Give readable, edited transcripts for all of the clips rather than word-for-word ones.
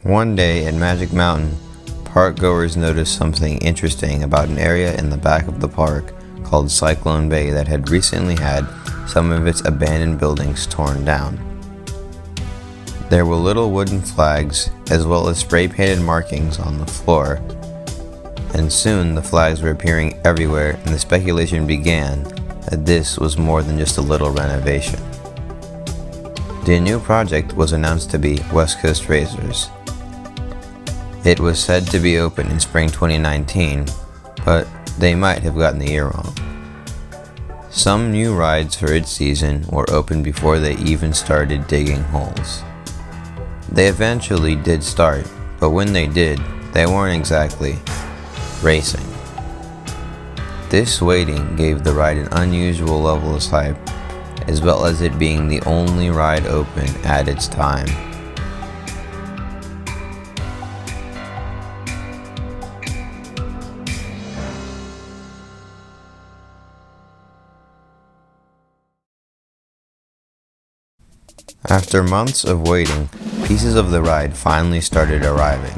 One day at Magic Mountain, park goers noticed something interesting about an area in the back of the park called Cyclone Bay that had recently had some of its abandoned buildings torn down. There were little wooden flags as well as spray-painted markings on the floor, and soon the flags were appearing everywhere, and the speculation began that this was more than just a little renovation. The new project was announced to be West Coast Racers. It was said to be open in spring 2019, but they might have gotten the year wrong. Some new rides for its season were open before they even started digging holes. They eventually did start, but when they did, they weren't exactly racing. This waiting gave the ride an unusual level of hype, as well as it being the only ride open at its time. After months of waiting, pieces of the ride finally started arriving.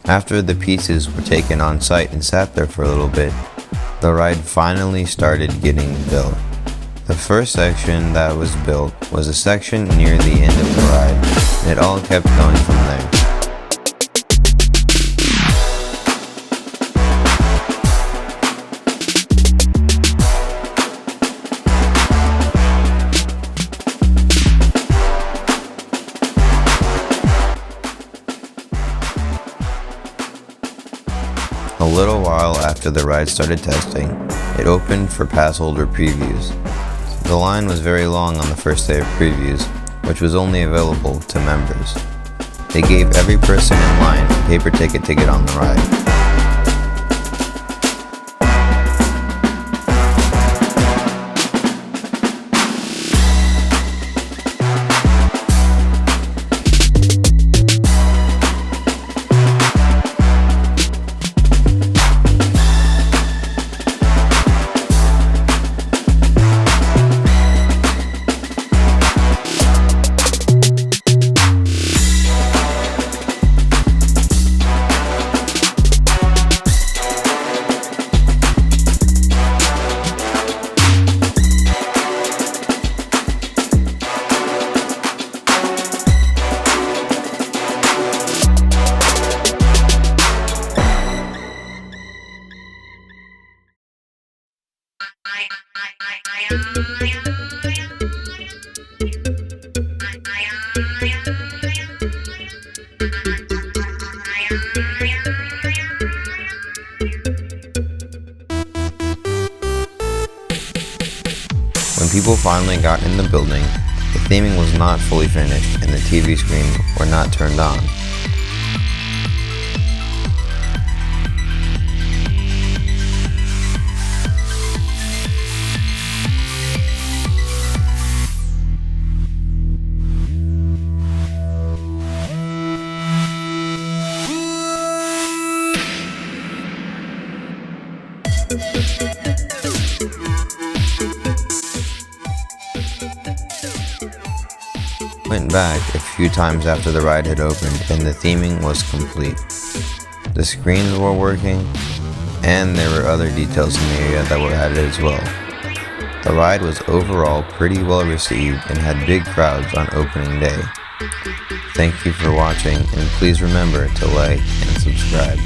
After the pieces were taken on site and sat there for a little bit, the ride finally started getting built. The first section that was built was a section near the end of the ride, and it all kept going from there. A little while after the ride started testing, it opened for pass holder previews. The line was very long on the first day of previews, which was only available to members. They gave every person in line a paper ticket to get on the ride. When people finally got in the building, the theming was not fully finished and the TV screens were not turned on. Went back a few times after the ride had opened and the theming was complete. The screens were working, and there were other details in the area that were added as well. The ride was overall pretty well received and had big crowds on opening day. Thank you for watching, and please remember to like and subscribe.